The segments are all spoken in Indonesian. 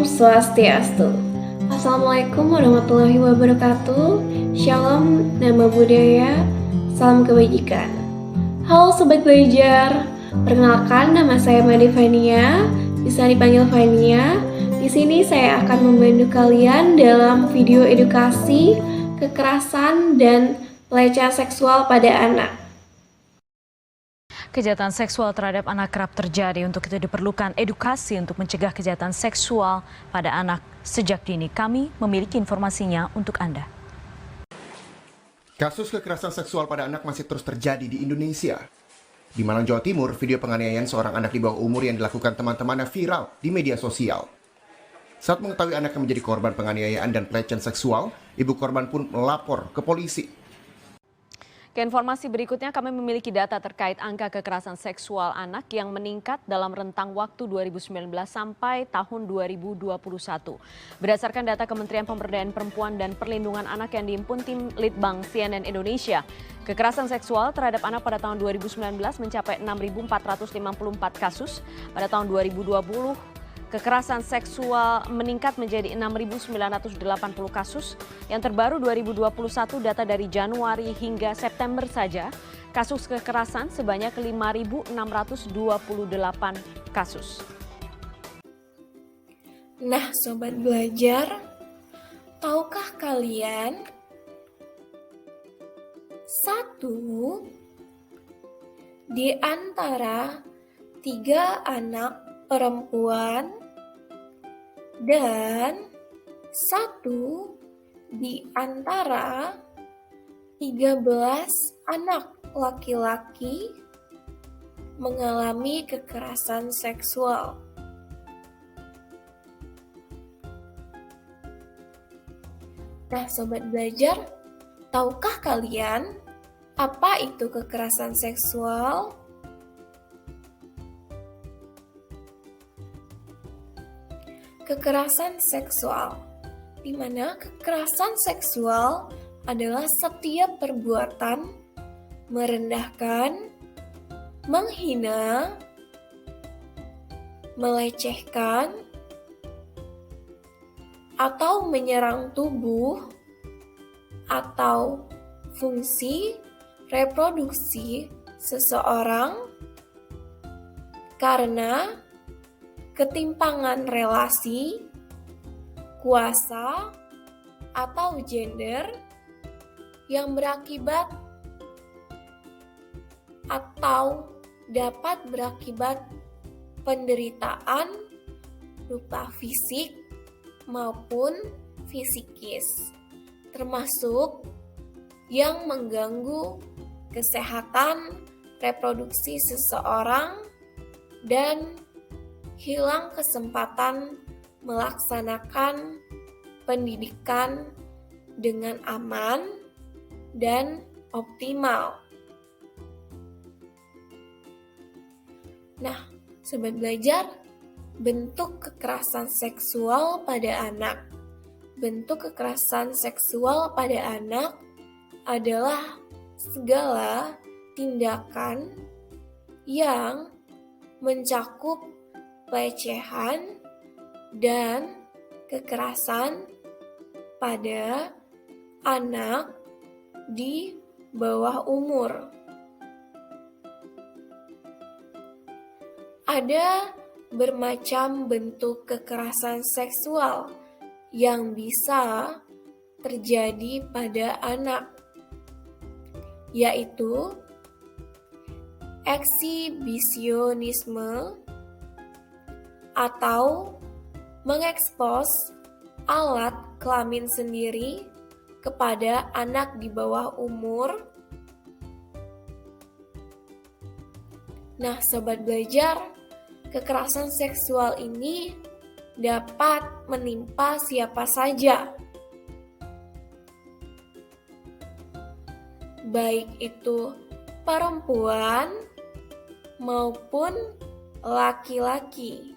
Om Swastiastu. Assalamualaikum warahmatullahi wabarakatuh. Shalom, nama budaya, salam kebajikan. Halo Sobat Belajar, perkenalkan nama saya Made Fania, bisa dipanggil Fania. Di sini saya akan membantu kalian dalam video edukasi kekerasan dan pelecehan seksual pada anak. Kejahatan seksual terhadap anak kerap terjadi. Untuk itu diperlukan edukasi untuk mencegah kejahatan seksual pada anak sejak dini. Kami memiliki informasinya untuk Anda. Kasus kekerasan seksual pada anak masih terus terjadi di Indonesia. Di Malang, Jawa Timur, video penganiayaan seorang anak di bawah umur yang dilakukan teman-temannya viral di media sosial. Saat mengetahui anaknya menjadi korban penganiayaan dan pelecehan seksual, ibu korban pun melapor ke polisi. Ke informasi berikutnya, kami memiliki data terkait angka kekerasan seksual anak yang meningkat dalam rentang waktu 2019 sampai tahun 2021. Berdasarkan data Kementerian Pemberdayaan Perempuan dan Perlindungan Anak yang dihimpun tim Litbang CNN Indonesia, kekerasan seksual terhadap anak pada tahun 2019 mencapai 6.454 kasus. Pada tahun 2020, kekerasan seksual meningkat menjadi 6.980 kasus. Yang terbaru 2021 data dari Januari hingga September saja, kasus kekerasan sebanyak 5.628 kasus. Nah, Sobat Belajar, tahukah kalian? Satu di antara 3 anak perempuan dan 1 di antara 13 anak laki-laki mengalami kekerasan seksual. Nah, Sobat Belajar, tahukah kalian apa itu kekerasan seksual? Kekerasan seksual, di mana kekerasan seksual adalah setiap perbuatan merendahkan, menghina, melecehkan, atau menyerang tubuh atau fungsi reproduksi seseorang karena ketimpangan relasi, kuasa, atau gender yang berakibat atau dapat berakibat penderitaan berupa fisik maupun psikis, termasuk yang mengganggu kesehatan reproduksi seseorang dan hilang kesempatan melaksanakan pendidikan dengan aman dan optimal. Nah, Sobat Belajar, bentuk kekerasan seksual pada anak. Bentuk kekerasan seksual pada anak adalah segala tindakan yang mencakup pelecehan dan kekerasan pada anak di bawah umur. Ada bermacam bentuk kekerasan seksual yang bisa terjadi pada anak, yaitu eksibisionisme atau mengekspos alat kelamin sendiri kepada anak di bawah umur. Nah, Sobat Belajar, kekerasan seksual ini dapat menimpa siapa saja, baik itu perempuan maupun laki-laki.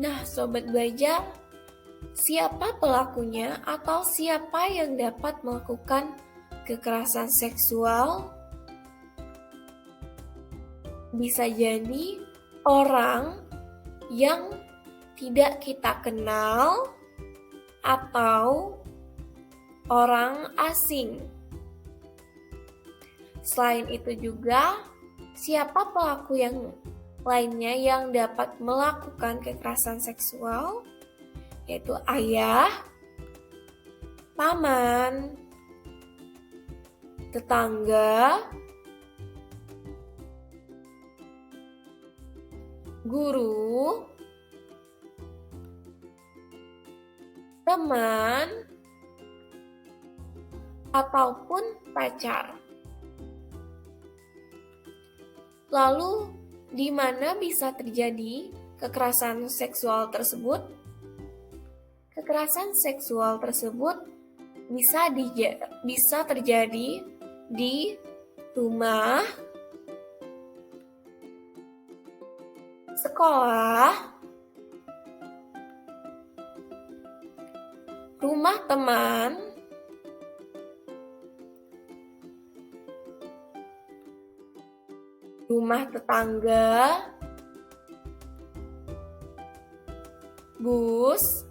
Nah, Sobat Belajar, siapa pelakunya atau siapa yang dapat melakukan kekerasan seksual? bisa jadi orang yang tidak kita kenal atau orang asing. Selain itu juga, siapa pelaku yang lainnya yang dapat melakukan kekerasan seksual? Yaitu ayah, paman, tetangga, guru, teman, ataupun pacar. Lalu, di mana bisa terjadi kekerasan seksual tersebut? Kekerasan seksual tersebut bisa terjadi di rumah, sekolah, rumah teman, rumah tetangga, bus,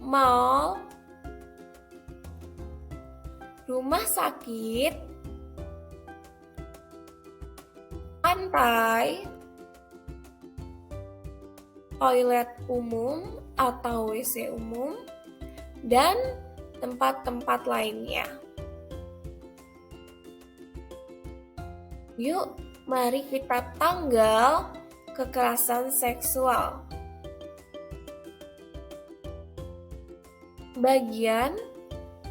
mal, rumah sakit, pantai, toilet umum atau WC umum, dan tempat-tempat lainnya. Yuk, mari kita tanggal kekerasan seksual. Bagian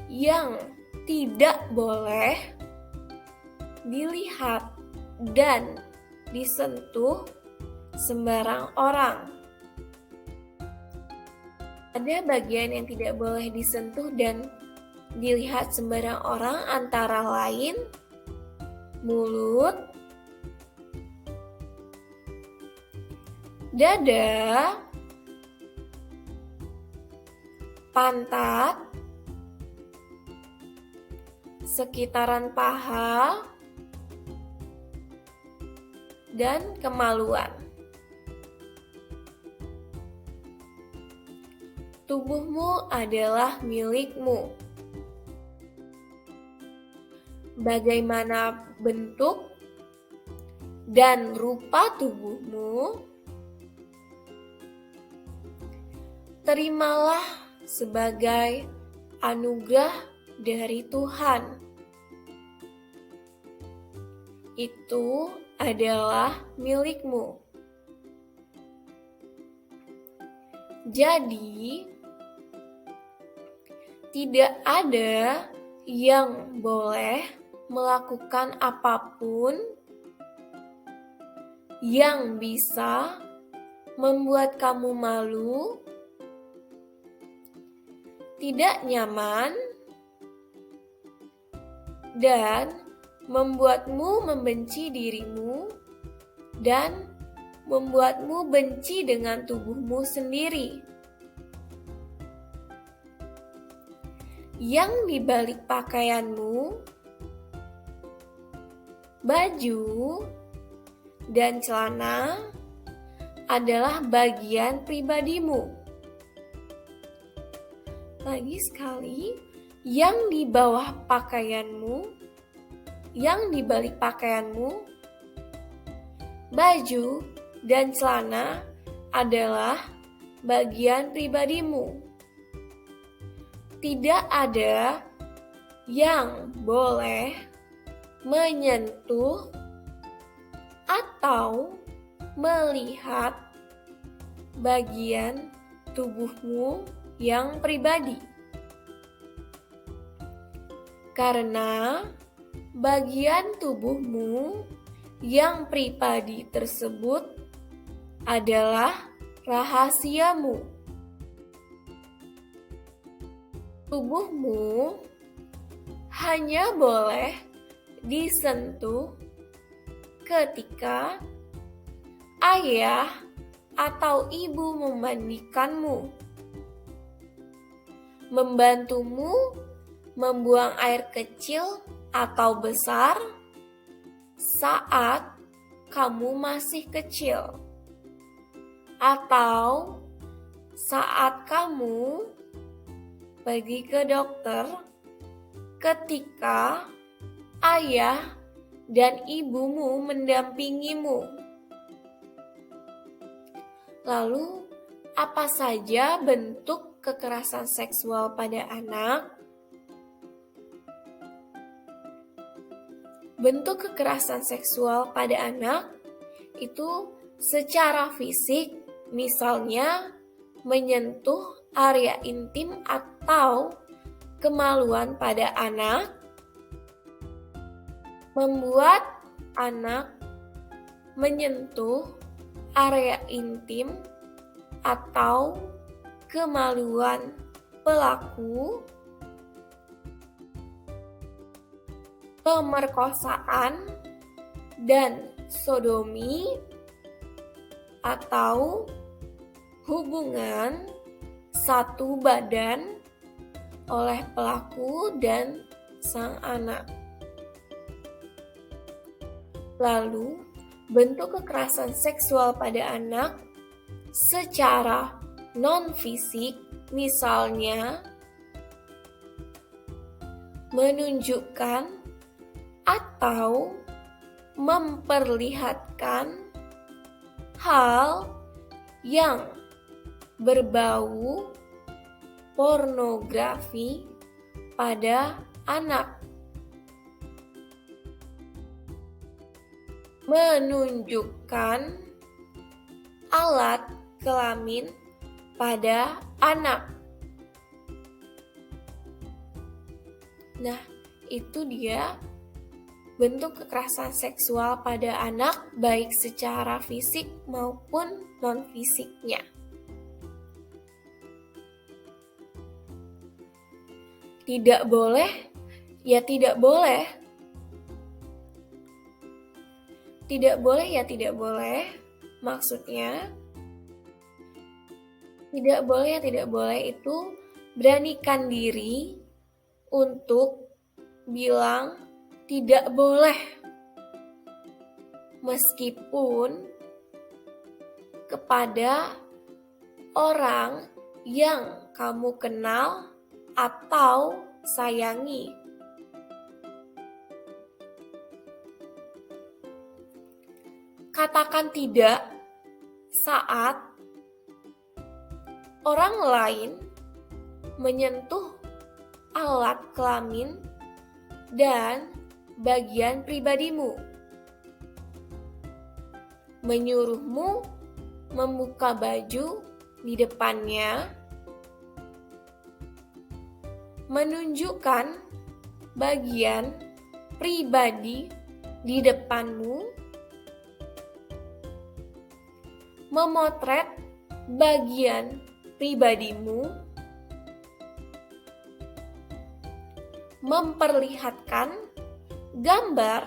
yang tidak boleh dilihat dan disentuh sembarang orang. Ada bagian yang tidak boleh disentuh dan dilihat sembarang orang, antara lain mulut, dada, pantat, sekitaran paha, dan kemaluan. Tubuhmu adalah milikmu. Bagaimana bentuk dan rupa tubuhmu, terimalah sebagai anugerah dari Tuhan. Itu adalah milikmu. Jadi, tidak ada yang boleh melakukan apapun yang bisa membuat kamu malu, tidak nyaman, dan membuatmu membenci dirimu dan membuatmu benci dengan tubuhmu sendiri. Yang di balik pakaianmu, baju, dan celana adalah bagian pribadimu. Lagi sekali, yang di bawah pakaianmu, yang di balik pakaianmu, baju, dan celana adalah bagian pribadimu. Tidak ada yang boleh menyentuh atau melihat bagian tubuhmu yang pribadi. Karena bagian tubuhmu yang pribadi tersebut adalah rahasiamu. Tubuhmu hanya boleh disentuh ketika ayah atau ibu memandikanmu, membantumu membuang air kecil atau besar, saat kamu masih kecil, atau saat kamu pergi ke dokter ketika ayah dan ibumu mendampingimu. Lalu, apa saja bentuk kekerasan seksual pada anak? Bentuk kekerasan seksual pada anak itu secara fisik, misalnya menyentuh area intim atau kemaluan pada anak, membuat anak menyentuh area intim atau kemaluan pelaku, pemerkosaan dan sodomi, atau hubungan satu badan oleh pelaku dan sang anak. Lalu, bentuk kekerasan seksual pada anak secara non-fisik, misalnya menunjukkan atau memperlihatkan hal yang berbau pornografi pada anak, menunjukkan alat kelamin pada anak. Nah, itu dia bentuk kekerasan seksual pada anak baik secara fisik maupun non-fisiknya. Tidak boleh, ya tidak boleh. Tidak boleh, ya tidak boleh. Maksudnya, tidak boleh, ya tidak boleh itu beranikan diri untuk bilang tidak boleh, meskipun kepada orang yang kamu kenal atau sayangi. Katakan tidak saat orang lain menyentuh alat kelamin dan bagian pribadimu, menyuruhmu membuka baju di depannya, menunjukkan bagian pribadi di depanmu, memotret bagian pribadimu, memperlihatkan gambar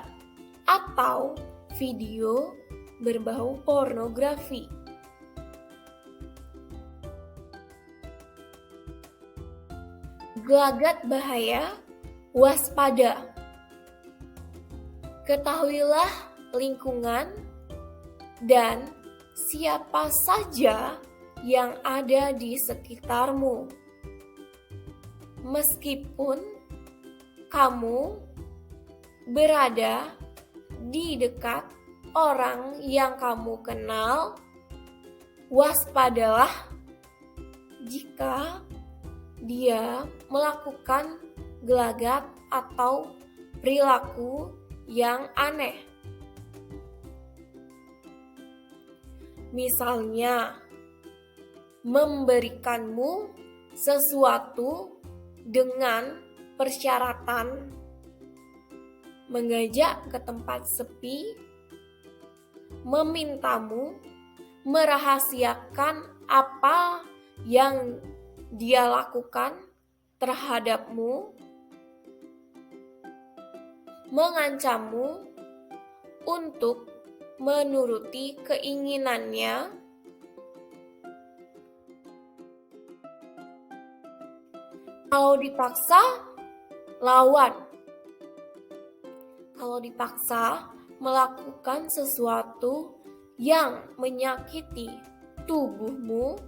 atau video berbau pornografi. Gelagat bahaya, waspada. Ketahuilah lingkungan dan siapa saja yang ada di sekitarmu. Meskipun kamu berada di dekat orang yang kamu kenal, waspadalah jika dia melakukan gelagat atau perilaku yang aneh. Misalnya, memberikanmu sesuatu dengan persyaratan mengajak ke tempat sepi, memintamu merahasiakan apa yang dia lakukan terhadapmu, mengancammu untuk menuruti keinginannya, kalau dipaksa, lawan. Kalau dipaksa, melakukan sesuatu yang menyakiti tubuhmu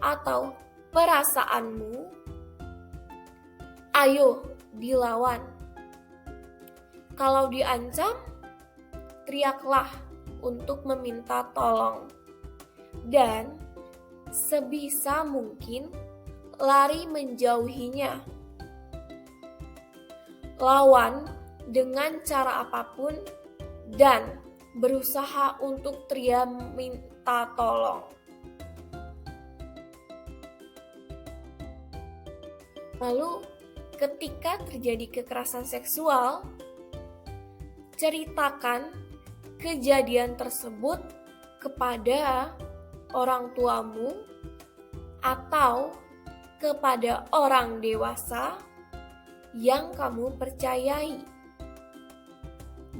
atau perasaanmu, ayo dilawan. Kalau diancam, teriaklah untuk meminta tolong. Dan sebisa mungkin lari menjauhinya. Lawan dengan cara apapun dan berusaha untuk teriak minta tolong. Lalu, ketika terjadi kekerasan seksual, ceritakan kejadian tersebut kepada orang tuamu atau kepada orang dewasa yang kamu percayai.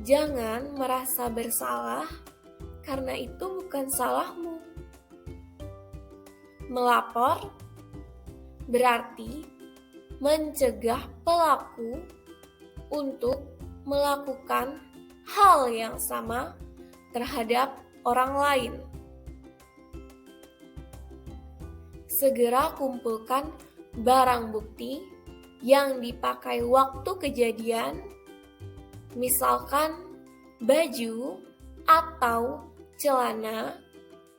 Jangan merasa bersalah karena itu bukan salahmu. Melapor berarti mencegah pelaku untuk melakukan hal yang sama terhadap orang lain. Segera kumpulkan barang bukti yang dipakai waktu kejadian, misalkan baju atau celana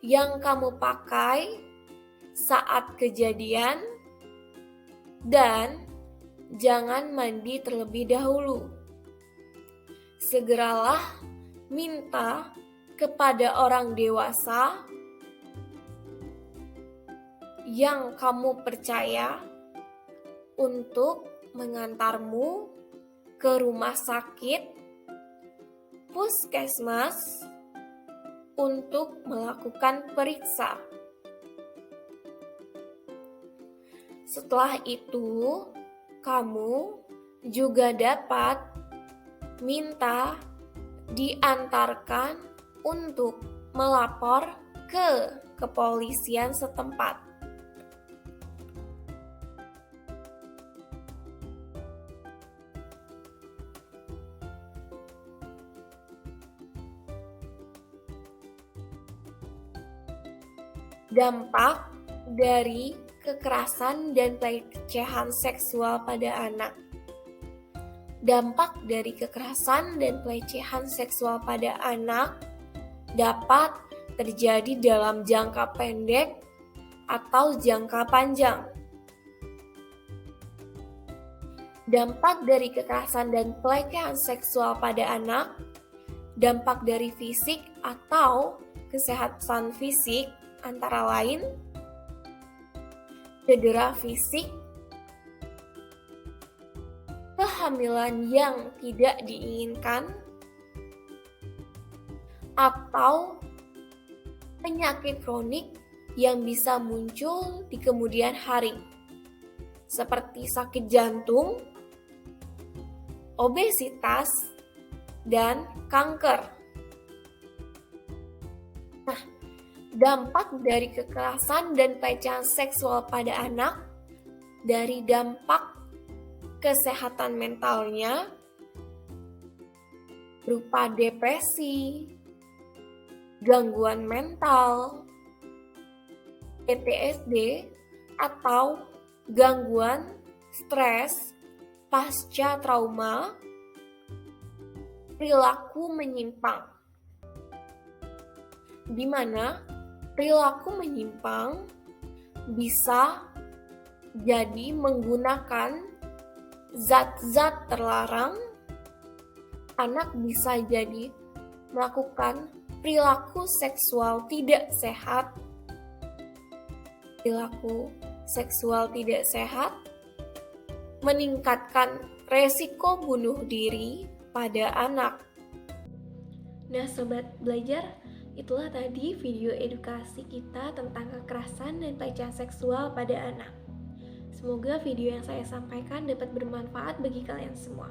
yang kamu pakai saat kejadian, dan jangan mandi terlebih dahulu. Segeralah minta kepada orang dewasa yang kamu percaya untuk mengantarmu ke rumah sakit, puskesmas, untuk melakukan periksa. Setelah itu, kamu juga dapat minta diantarkan untuk melapor ke kepolisian setempat. Dampak dari kekerasan dan pelecehan seksual pada anak. Dampak dari kekerasan dan pelecehan seksual pada anak dapat terjadi dalam jangka pendek atau jangka panjang. Dampak dari kekerasan dan pelecehan seksual pada anak, dampak dari fisik atau kesehatan fisik antara lain cedera fisik, kehamilan yang tidak diinginkan, atau penyakit kronik yang bisa muncul di kemudian hari, seperti sakit jantung, obesitas, dan kanker. Nah, dampak dari kekerasan dan pelecehan seksual pada anak, dari dampak kesehatan mentalnya berupa depresi, gangguan mental, PTSD, atau gangguan stres pasca trauma, perilaku menyimpang, di mana perilaku menyimpang bisa jadi menggunakan zat-zat terlarang. Anak bisa jadi melakukan perilaku seksual tidak sehat. Perilaku seksual tidak sehat meningkatkan resiko bunuh diri pada anak. Nah, sobat belajar, itulah tadi video edukasi kita tentang kekerasan dan pelecehan seksual pada anak. Semoga video yang saya sampaikan dapat bermanfaat bagi kalian semua.